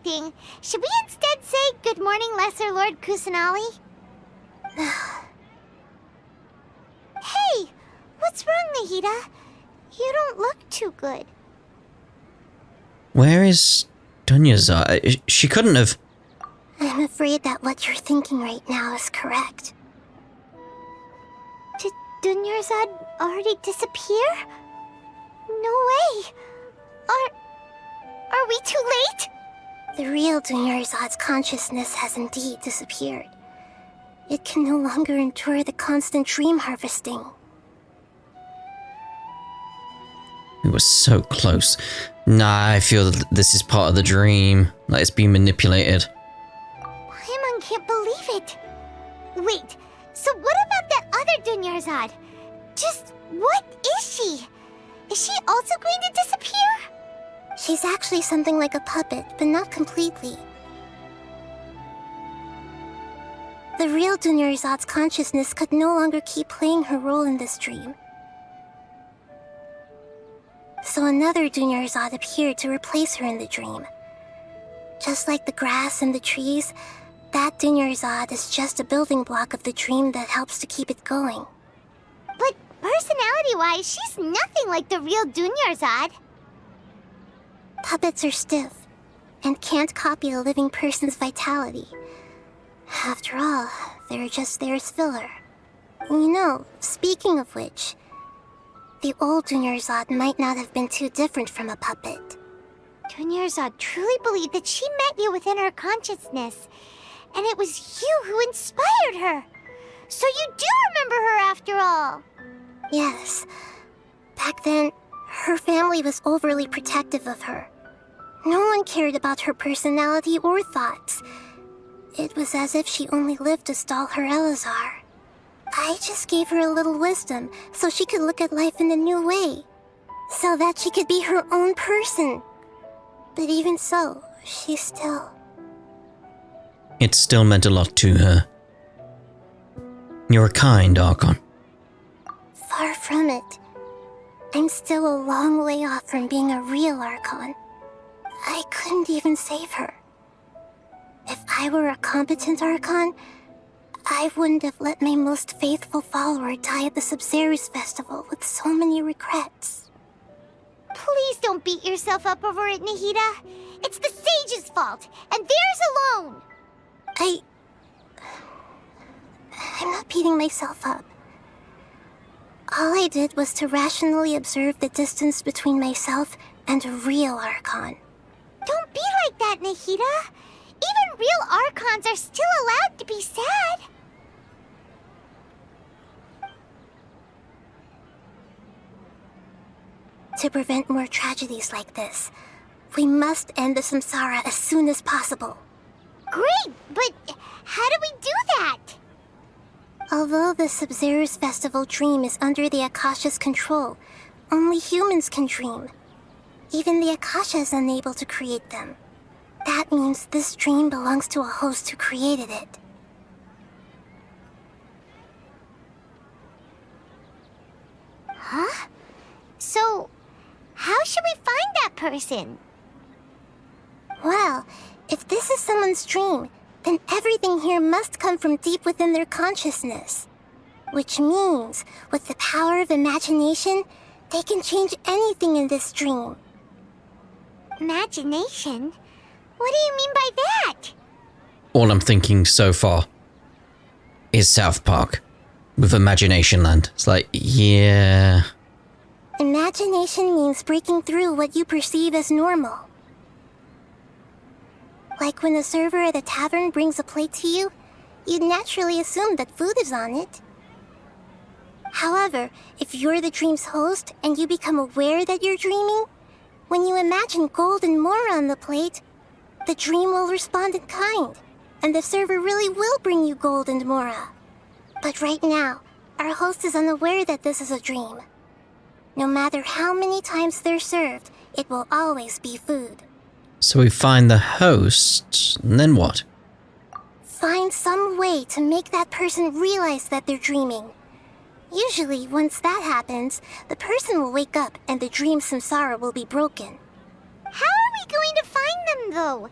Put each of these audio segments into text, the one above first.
everything. Should we instead say good morning, Lesser Lord Kusanali? Hey! What's wrong, Nahida? You don't look too good. Where is Dunyarzad? She couldn't have... I'm afraid that what you're thinking right now is correct. Did Dunyarzad already disappear? No way! Are we too late? The real Dunyarzad's consciousness has indeed disappeared. It can no longer endure the constant dream harvesting. We were so close. Nah, I feel that this is part of the dream. Like it's being manipulated. Paimon can't believe it. Wait, so what about that other Dunyarzad? Just what is she? Is she also going to disappear? She's actually something like a puppet, but not completely. The real Dunyarzad's consciousness could no longer keep playing her role in this dream. So another Dunyarzad appeared to replace her in the dream. Just like the grass and the trees, that Dunyarzad is just a building block of the dream that helps to keep it going. But personality-wise, she's nothing like the real Dunyarzad. Puppets are stiff, and can't copy a living person's vitality. After all, they're just there as filler. You know, speaking of which, the old Dunyarzad might not have been too different from a puppet. Dunyarzad truly believed that she met you within her consciousness, and it was you who inspired her. So you do remember her after all. Yes. Back then, her family was overly protective of her. No one cared about her personality or thoughts. It was as if she only lived to stall her Elazar. I just gave her a little wisdom so she could look at life in a new way. So that she could be her own person. But even so, she still... It still meant a lot to her. You're a kind Archon. Far from it. I'm still a long way off from being a real Archon. I couldn't even save her. If I were a competent Archon, I wouldn't have let my most faithful follower die at the Sabzeruz festival with so many regrets. Please don't beat yourself up over it, Nahida. It's the sage's fault, and theirs alone. I'm not beating myself up. All I did was to rationally observe the distance between myself and a real Archon. Don't be like that, Nahida. Even real Archons are still allowed to be sad. To prevent more tragedies like this, we must end the samsara as soon as possible. Great, but how do we do that? Although the Sabzeruz festival dream is under the Akasha's control, only humans can dream. Even the Akasha is unable to create them. That means this dream belongs to a host who created it. Huh? So, how should we find that person? Well, if this is someone's dream, then everything here must come from deep within their consciousness. Which means, with the power of imagination, they can change anything in this dream. Imagination? What do you mean by that? All I'm thinking so far is South Park with Imagination Land. It's like, yeah... Imagination means breaking through what you perceive as normal. Like when a server at a tavern brings a plate to you, you'd naturally assume that food is on it. However, if you're the dream's host and you become aware that you're dreaming, when you imagine gold and more on the plate, the dream will respond in kind, and the server really will bring you gold and mora. But right now, our host is unaware that this is a dream. No matter how many times they're served, it will always be food. So we find the host, and then what? Find some way to make that person realize that they're dreaming. Usually, once that happens, the person will wake up and the dream samsara will be broken. How are we going to find them, though?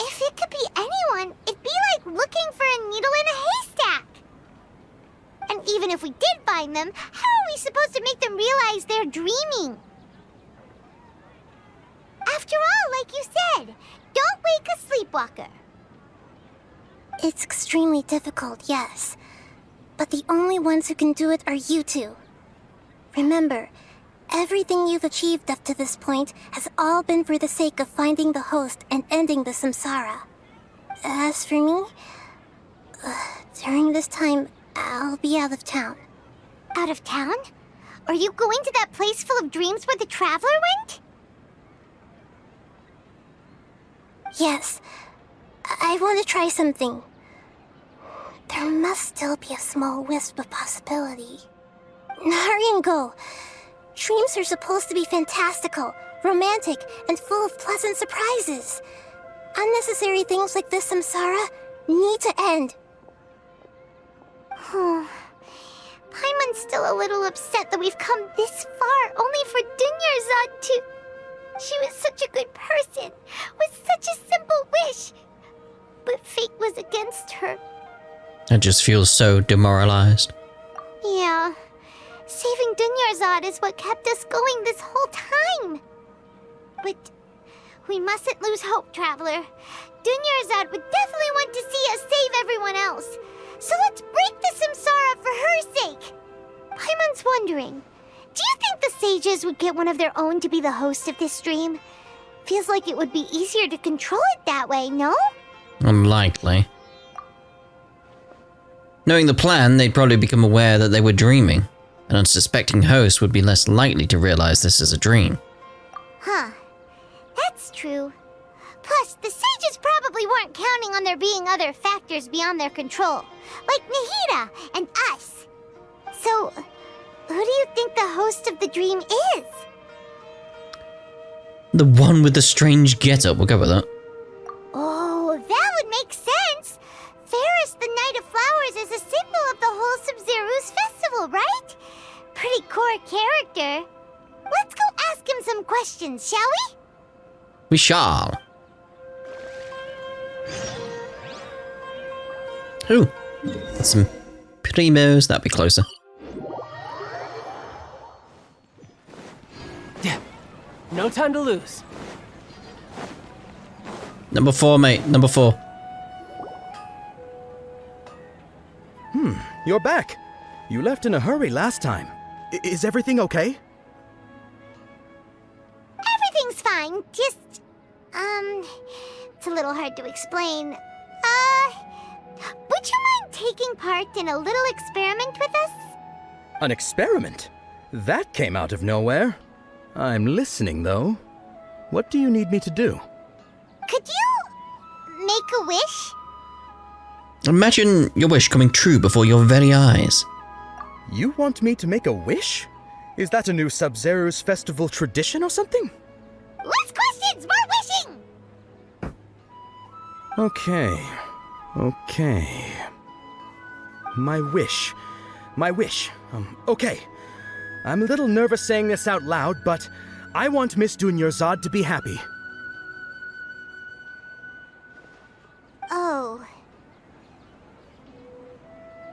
If it could be anyone, it'd be like looking for a needle in a haystack. And even if we did find them, how are we supposed to make them realize they're dreaming? After all, like you said, don't wake a sleepwalker. It's extremely difficult, yes. But the only ones who can do it are you two. Remember, everything you've achieved up to this point has all been for the sake of finding the host and ending the samsara. As for me, during this time, I'll be out of town. Out of town? Are you going to that place full of dreams where the Traveler went? Yes, I want to try something. There must still be a small wisp of possibility. Hurry and go. Dreams are supposed to be fantastical, romantic, and full of pleasant surprises. Unnecessary things like this samsara need to end. Paimon's still a little upset that we've come this far only for Dunyarzad to... She was such a good person, with such a simple wish. But fate was against her. I just feel so demoralized. Yeah. Saving Dunyarzad is what kept us going this whole time. But we mustn't lose hope, Traveler. Dunyarzad would definitely want to see us save everyone else. So let's break the samsara for her sake. Paimon's wondering, do you think the sages would get one of their own to be the host of this dream? Feels like it would be easier to control it that way, no? Unlikely. Knowing the plan, they'd probably become aware that they were dreaming. An unsuspecting host would be less likely to realize this is a dream. Huh. That's true. Plus, the sages probably weren't counting on there being other factors beyond their control, like Nahida and us. So, who do you think the host of the dream is? The one with the strange getup, we'll go with that. Oh, that would make sense. Ferris, the Knight of Flowers, is a symbol of the whole Sabzeruz festival, right? Pretty core character. Let's go ask him some questions, shall we? We shall. Ooh, that's some primos, that'd be closer. Yeah, no time to lose. Number 4, mate, number 4. You're back. You left in a hurry last time. Is everything okay? Everything's fine, just... it's a little hard to explain. Would you mind taking part in a little experiment with us? An experiment? That came out of nowhere. I'm listening, though. What do you need me to do? Could you... make a wish? Imagine your wish coming true before your very eyes. You want me to make a wish? Is that a new Sabzeruz festival tradition or something? Less questions, more wishing! Okay. My wish. Okay. I'm a little nervous saying this out loud, but I want Miss Dunyarzad to be happy. Oh.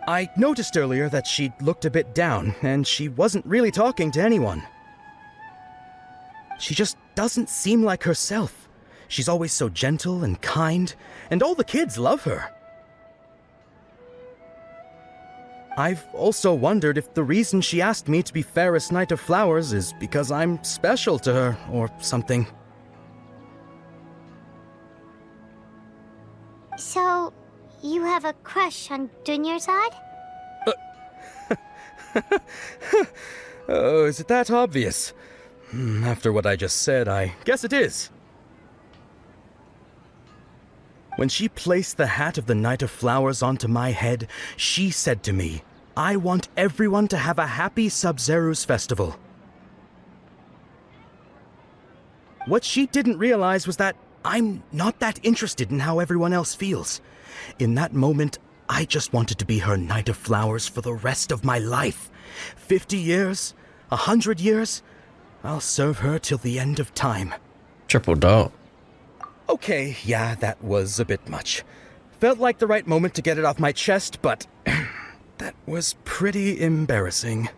I noticed earlier that she looked a bit down, and she wasn't really talking to anyone. She just doesn't seem like herself. She's always so gentle and kind, and all the kids love her. I've also wondered if the reason she asked me to be Fairest Knight of Flowers is because I'm special to her, or something. So, you have a crush on Dunyarzad? Oh, is it that obvious? After what I just said, I guess it is. When she placed the hat of the Knight of Flowers onto my head, she said to me, I want everyone to have a happy Sabzeruz festival. What she didn't realize was that I'm not that interested in how everyone else feels. In that moment, I just wanted to be her Knight of Flowers for the rest of my life. 50 years, 100 years, I'll serve her till the end of time. Triple dot. Okay, yeah, that was a bit much. Felt like the right moment to get it off my chest, but that was pretty embarrassing.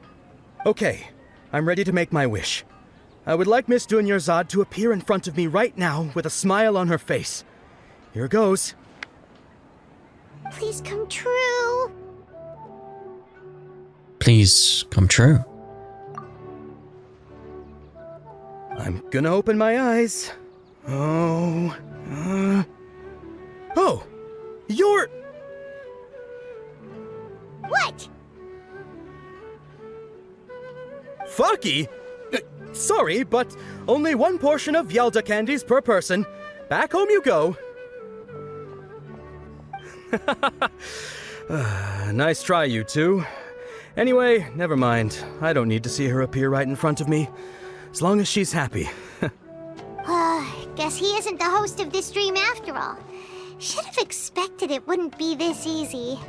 Okay, I'm ready to make my wish. I would like Miss Dunyarzad to appear in front of me right now with a smile on her face. Here goes. Please come true. Please come true. I'm gonna open my eyes. Oh, you're... What? Fucky? Sorry, but only one portion of Yalda candies per person. Back home you go. Nice try, you two. Anyway, never mind. I don't need to see her appear right in front of me. As long as she's happy. Guess he isn't the host of this dream after all. Should have expected it wouldn't be this easy.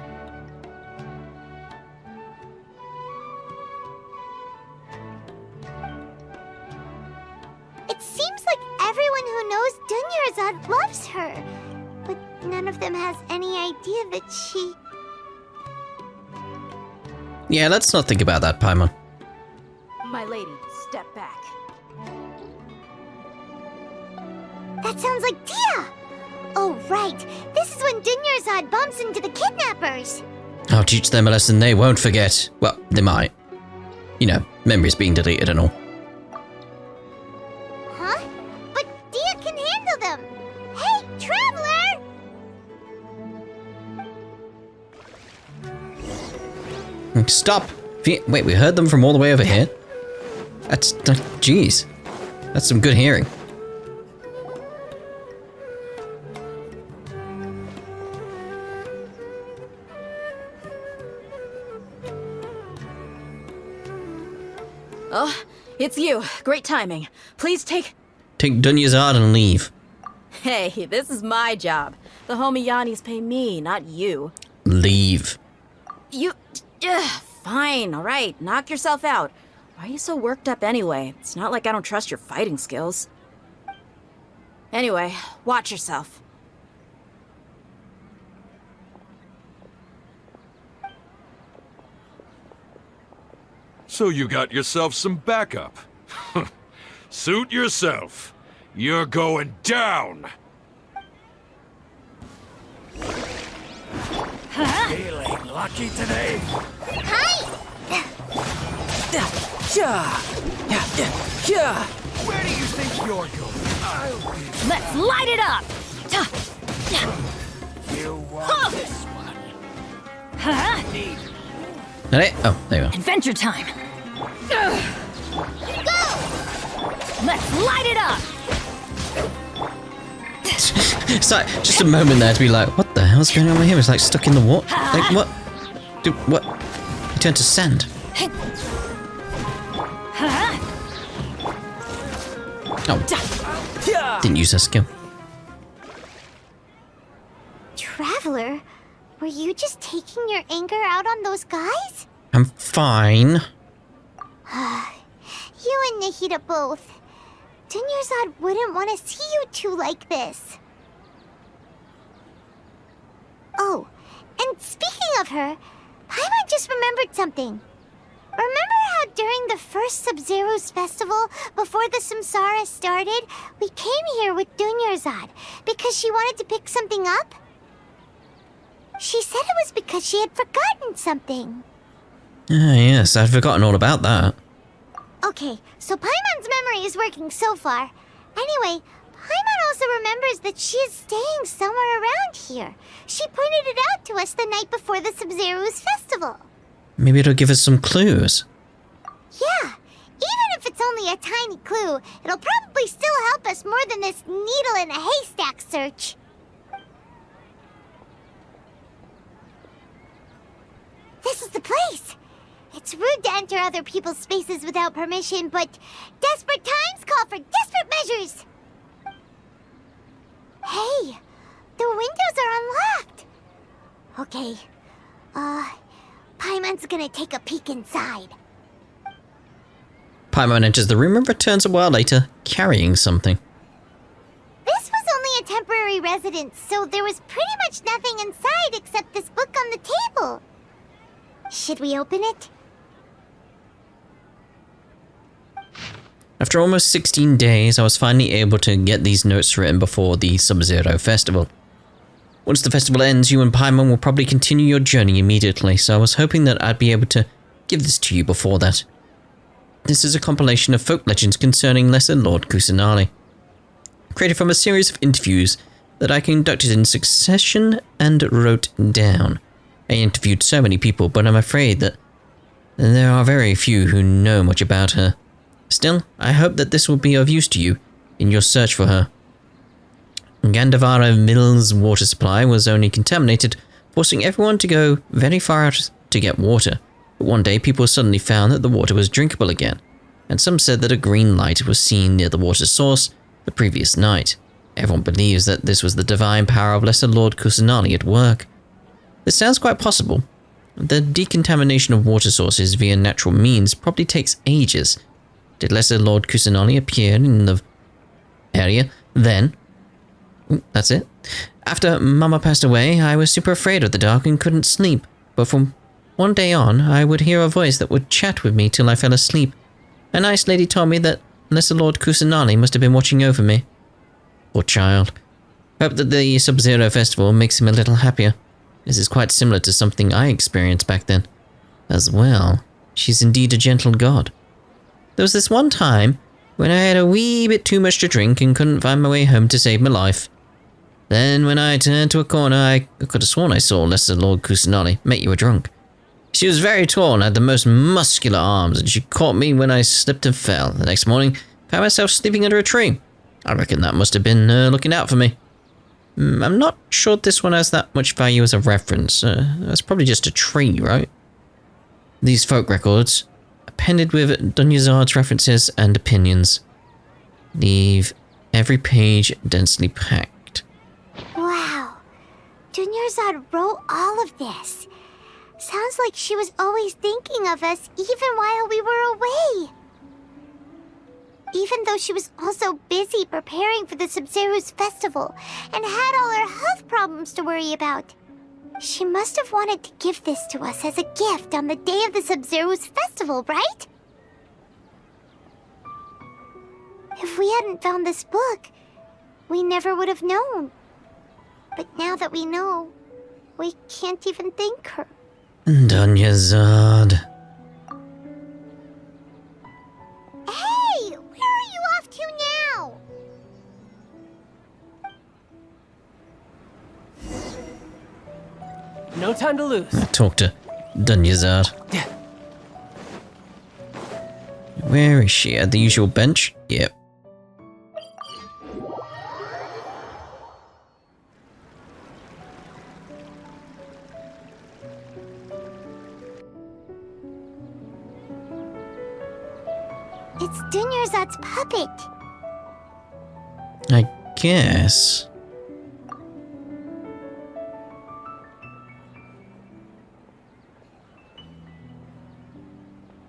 It seems like everyone who knows Dunyarzad loves her. But none of them has any idea that she... Yeah, let's not think about that, Paimon. My lady, step back. That sounds like Tia! Oh, right. This is when Dunyarzad bumps into the kidnappers. I'll teach them a lesson they won't forget. Well, they might. You know, memories being deleted and all. Huh? But Tia can handle them. Hey, Traveler! Stop! Wait, we heard them from all the way over here? That's... Jeez. That's some good hearing. Oh, it's you. Great timing. Please take... Take Dunyarzad and leave. Hey, this is my job. The homie Yannis pay me, not you. Leave. You... fine, alright. Knock yourself out. Why are you so worked up anyway? It's not like I don't trust your fighting skills. Anyway, watch yourself. So you got yourself some backup. Suit yourself. You're going down. Feeling lucky today? Where do you think you're going? Let's light it up! You want this one? Ready? Oh, there you are. Adventure time! Go! Let's light it up! It's like, just a moment there to be like, what the hell's going on with him? It's like stuck in the water. Like, what? Dude, what? He turned to sand. Oh. Didn't use her skill. Traveler, were you just taking your anger out on those guys? I'm fine. You and Nahida both. Dunyarzad wouldn't want to see you two like this. Oh, and speaking of her, Paimon just remembered something. Remember how during the first Sabzeruz festival, before the Samsara started, we came here with Dunyarzad because she wanted to pick something up? She said it was because she had forgotten something. Ah, yes, I'd forgotten all about that. Okay, so Paimon's memory is working so far. Anyway, Paimon also remembers that she is staying somewhere around here. She pointed it out to us the night before the Sabzeruz festival. Maybe it'll give us some clues. Yeah, even if it's only a tiny clue, it'll probably still help us more than this needle in a haystack search. This is the place. It's rude to enter other people's spaces without permission, but desperate times call for desperate measures. Hey, the windows are unlocked. Okay, Paimon's gonna take a peek inside. Paimon enters the room and returns a while later, carrying something. This was only a temporary residence, so there was pretty much nothing inside except this book on the table. Should we open it? After almost 16 days, I was finally able to get these notes written before the Sub-Zero Festival. Once the festival ends, you and Paimon will probably continue your journey immediately, so I was hoping that I'd be able to give this to you before that. This is a compilation of folk legends concerning Lesser Lord Kusanali, created from a series of interviews that I conducted in succession and wrote down. I interviewed so many people, but I'm afraid that there are very few who know much about her. Still, I hope that this will be of use to you in your search for her. Gandavara Mill's water supply was only contaminated, forcing everyone to go very far out to get water. But one day people suddenly found that the water was drinkable again, and some said that a green light was seen near the water source the previous night. Everyone believes that this was the divine power of Lesser Lord Kusanali at work. This sounds quite possible. The decontamination of water sources via natural means probably takes ages. Did Lesser Lord Kusanali appear in the area then? That's it. After Mama passed away, I was super afraid of the dark and couldn't sleep, but from one day on, I would hear a voice that would chat with me till I fell asleep. A nice lady told me that Lesser Lord Kusanali must have been watching over me. Poor child. Hope that the Sub-Zero Festival makes him a little happier. This is quite similar to something I experienced back then. As well, she's indeed a gentle god. There was this one time when I had a wee bit too much to drink and couldn't find my way home to save my life. Then when I turned to a corner, I could have sworn I saw Lesser Lord Kusanali. Mate, you were drunk. She was very tall and had the most muscular arms, and she caught me when I slipped and fell. The next morning, I found myself sleeping under a tree. I reckon that must have been looking out for me. I'm not sure this one has that much value as a reference. That's probably just a tree, right? These folk records, appended with Dunyarzad's references and opinions, leave every page densely packed. Wow. Dunyarzad wrote all of this. Sounds like she was always thinking of us even while we were away. Even though she was also busy preparing for the Sabzeruz festival and had all her health problems to worry about. She must have wanted to give this to us as a gift on the day of the Sabzeruz festival, right? If we hadn't found this book, we never would have known. But now that we know, we can't even thank her. Dunyarzad. Hey! Where are you off to now? No time to lose. Talk to Dunyarzad. Where is she? At the usual bench? Yep. It's Dunyarzad's puppet. I guess.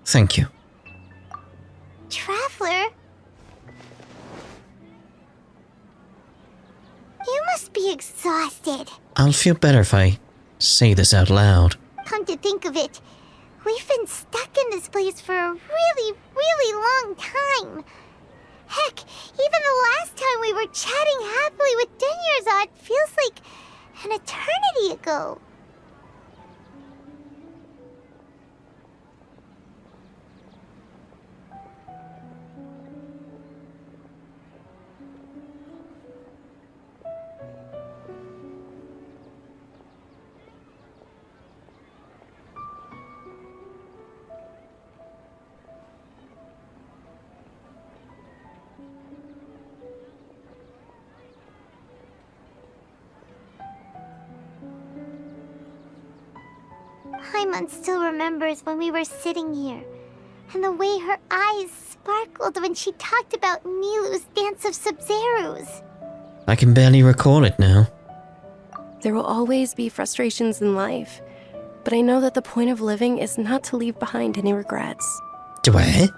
Thank you. Traveler? You must be exhausted. I'll feel better if I say this out loud. Come to think of it, we've been stuck in this place for a really, really long time. Heck, even the last time we were chatting happily with Dunyarzad feels like an eternity ago. Paimon still remembers when we were sitting here, and the way her eyes sparkled when she talked about Nilu's dance of Sabzeruz. I can barely recall it now. There will always be frustrations in life, but I know that the point of living is not to leave behind any regrets. Do I?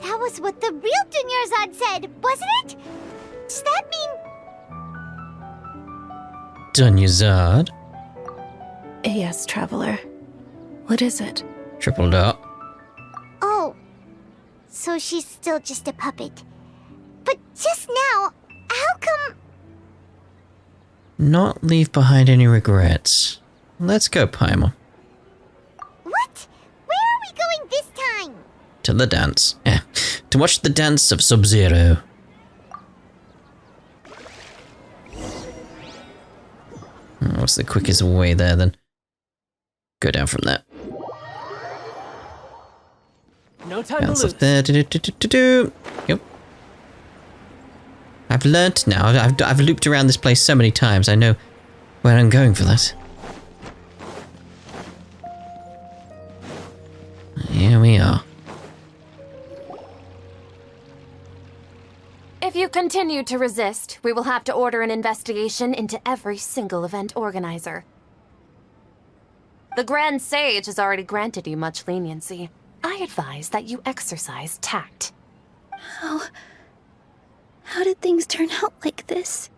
That was what the real Dunyarzad said, wasn't it? Does that mean... Dunyarzad? Yes, Traveler. What is it? Triple dot. Oh, so she's still just a puppet. But just now, how come... Not leave behind any regrets. Let's go, Paimon. What? Where are we going this time? To the dance. To watch the dance of Sabzeruz. What's the quickest way there, then? Go down from there. No time to Bounce lose. up there. Do-do-do-do-do-do. Yep. I've learnt now. I've looped around this place so many times. I know where I'm going for this. Here we are. If you continue to resist, we will have to order an investigation into every single event organizer. The Grand Sage has already granted you much leniency. I advise that you exercise tact. How did things turn out like this?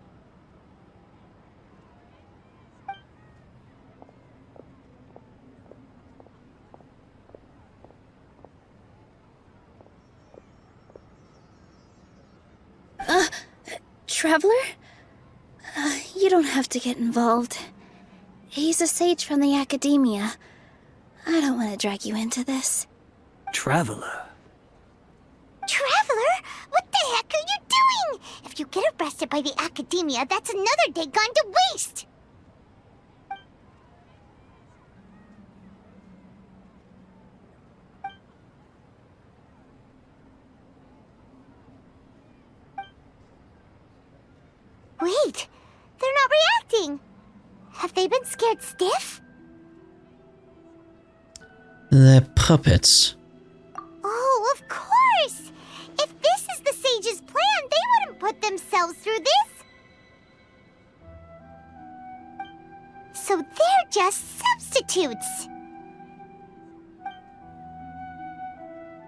Traveler? You don't have to get involved. He's a sage from the academia. I don't want to drag you into this. Traveler. Traveler? What the heck are you doing? If you get arrested by the academia, that's another day gone to waste! Wait, they're not reacting. Have they been scared stiff? They're puppets. Oh, of course! If this is the sage's plan, they wouldn't put themselves through this. So they're just substitutes.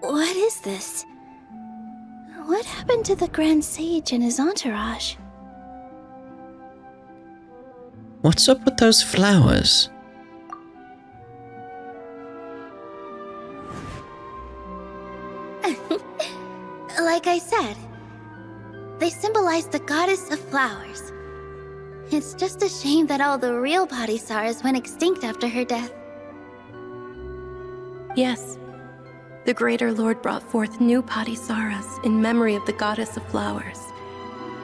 What is this? What happened to the Grand Sage and his entourage? What's up with those flowers? Like I said, they symbolize the goddess of flowers. It's just a shame that all the real Padisars went extinct after her death. Yes. The Greater Lord brought forth new Padisaras in memory of the goddess of flowers.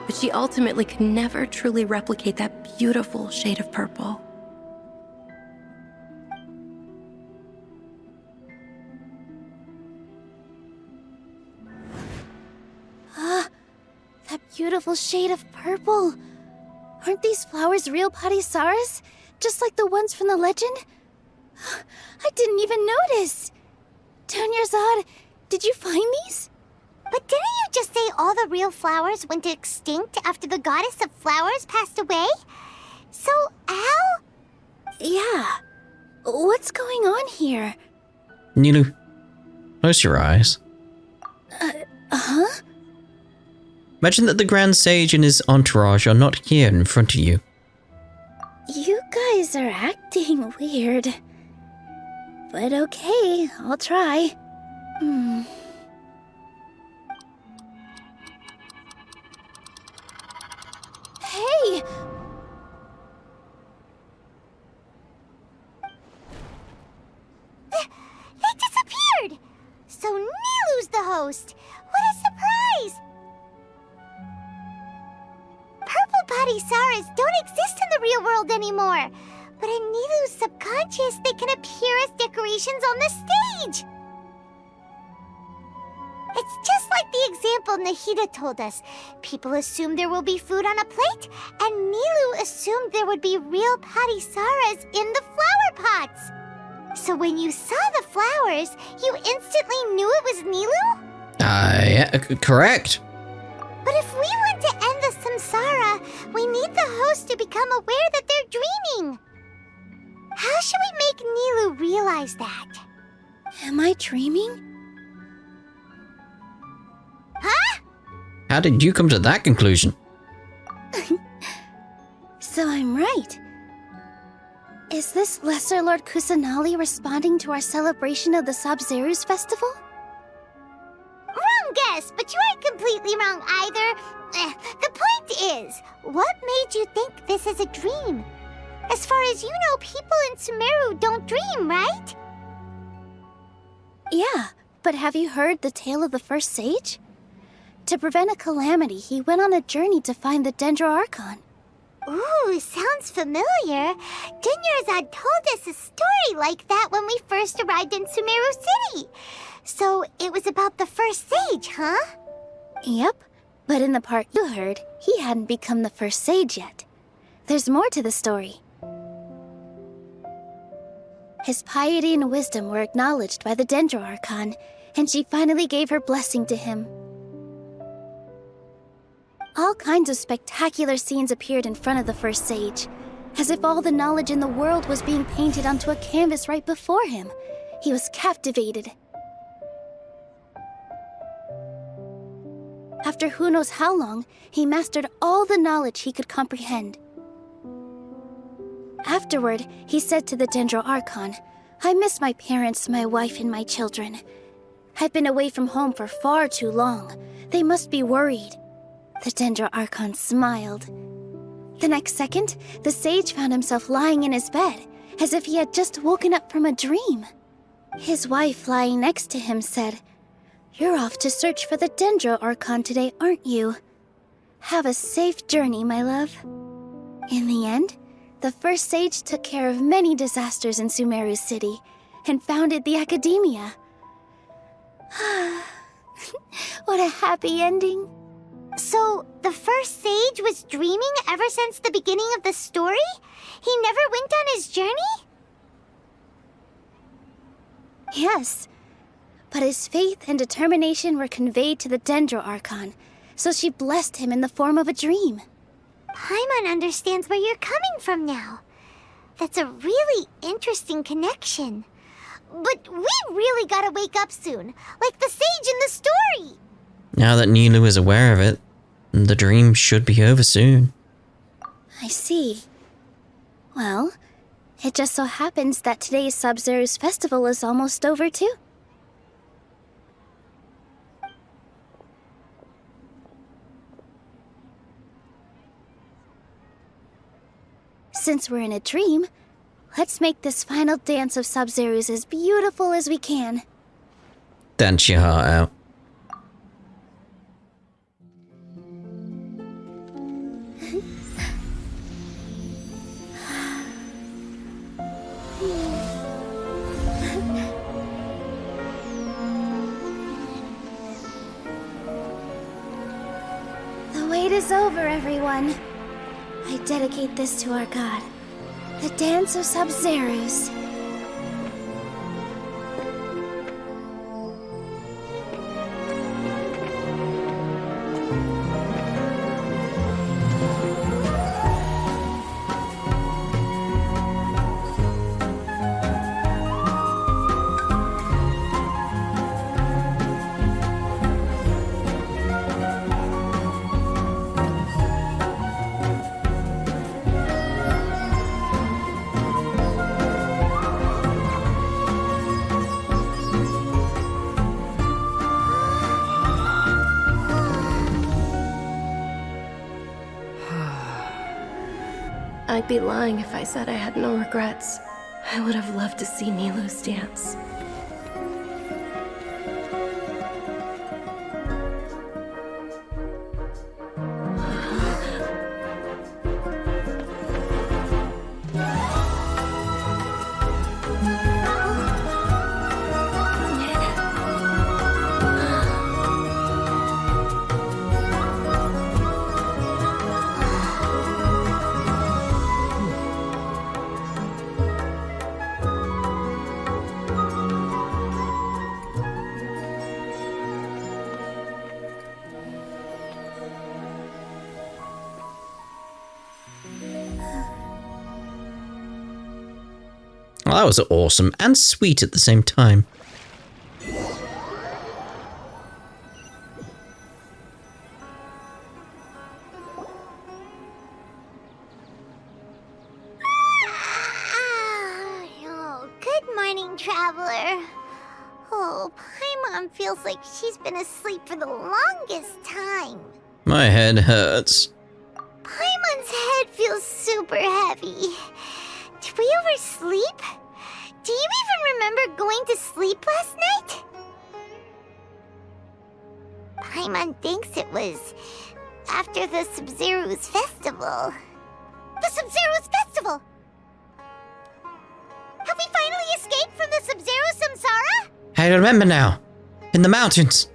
But she ultimately could never truly replicate that beautiful shade of purple. That beautiful shade of purple. Aren't these flowers real Padisaras? Just like the ones from the legend? I didn't even notice. Dunyarzad, did you find these? But didn't you just say all the real flowers went extinct after the goddess of flowers passed away? So, how? Yeah. What's going on here? Nilou, close your eyes. Huh? Imagine that the Grand Sage and his entourage are not here in front of you. You guys are acting weird. But okay, I'll try. Hey! They disappeared! So Nilu's the host! What a surprise! Purple Padisaras don't exist in the real world anymore. But in Nilu's subconscious, they can appear as decorations on the stage. It's just like the example Nahida told us. People assume there will be food on a plate, and Nilu assumed there would be real Padisaras in the flower pots. So when you saw the flowers, you instantly knew it was Nilu? Yeah, correct. But if we want to end the samsara, we need the host to become aware that they're dreaming. How should we make Nilu realize that? Am I dreaming? How did you come to that conclusion? So I'm right. Is this Lesser Lord Kusanali responding to our celebration of the Sabzeruz festival? Wrong guess, but you aren't completely wrong either. The point is, what made you think this is a dream? As far as you know, people in Sumeru don't dream, right? Yeah, but have you heard the tale of the first sage? To prevent a calamity, he went on a journey to find the Dendro Archon. Ooh, sounds familiar. Dunyarzad told us a story like that when we first arrived in Sumeru City. So it was about the first sage, huh? Yep, but in the part you heard, he hadn't become the first sage yet. There's more to the story. His piety and wisdom were acknowledged by the Dendro Archon, and she finally gave her blessing to him. All kinds of spectacular scenes appeared in front of the first sage, as if all the knowledge in the world was being painted onto a canvas right before him. He was captivated. After who knows how long, he mastered all the knowledge he could comprehend. Afterward, he said to the Dendro Archon, "I miss my parents, my wife, and my children. I've been away from home for far too long. They must be worried." The Dendro Archon smiled. The next second, the sage found himself lying in his bed, as if he had just woken up from a dream. His wife, lying next to him, said, "You're off to search for the Dendro Archon today, aren't you? Have a safe journey, my love." In the end, the first sage took care of many disasters in Sumeru City and founded the Academia. What a happy ending. So, the first sage was dreaming ever since the beginning of the story? He never went on his journey? Yes, but his faith and determination were conveyed to the Dendro Archon, so she blessed him in the form of a dream. Paimon understands where you're coming from now. That's a really interesting connection. But we really gotta wake up soon, like the sage in the story. Now that Liyue is aware of it, the dream should be over soon. I see. Well, it just so happens that today's Sabzeruz festival is almost over too. Since we're in a dream, let's make this final dance of Sabzeruz as beautiful as we can. Dance your heart out. The wait is over, everyone. I dedicate this to our god, the dance of Sabzeruz. I'd be lying if I said I had no regrets. I would have loved to see Nilou's dance. Well, that was awesome and sweet at the same time. Traveler. Oh, Paimon feels like she's been asleep for the longest time. My head hurts. Paimon's head feels super heavy. Did we oversleep? Do you even remember going to sleep last night? Paimon thinks it was after the Sabzeruz festival. The Sabzeruz festival! Have we finally escaped from the Sabzeruz samsara? I remember now. In the mountains.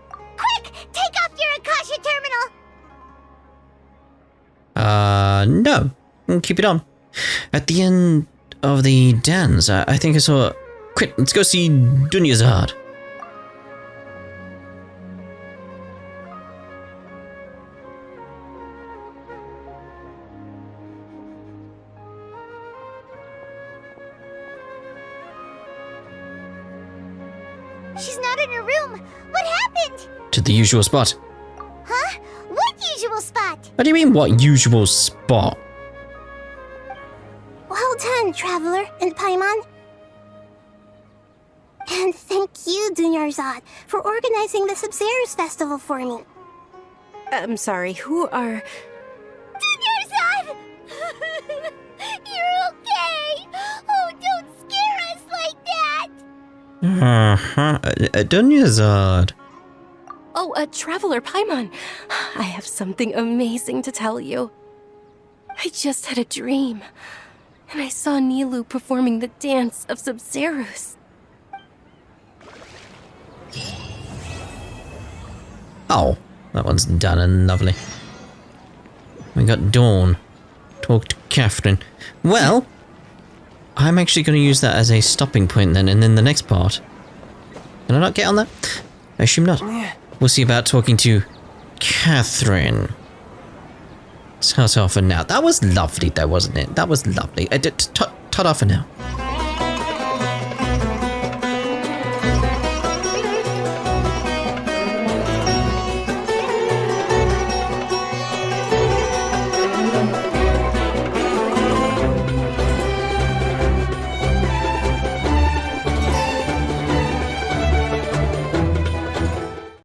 Quick! Take off your Akasha terminal! No. Keep it on. At the end of the dance, I think I saw... Quick, let's go see Dunyarzad. She's not in her room. What happened? To the usual spot. Huh? What usual spot? What do you mean, what usual spot? Well done, Traveler and Paimon. And thank you, Dunyarzad, for organizing the Sabzeruz festival for me. I'm sorry, who are... Dunyarzad! You're okay! Oh, don't scare us like that! Dunyarzad. Oh, Traveler Paimon. I have something amazing to tell you. I just had a dream, and I saw Nilou performing the dance of Sabzeruz. Oh, that one's done and lovely. We got Dawn. Talk to Catherine. Well, I'm actually going to use that as a stopping point then, and in the next part. Can I not get on that? I assume not. We'll see about talking to Catherine. So for now. That was lovely though, wasn't it? That was lovely. Ta-ta for now.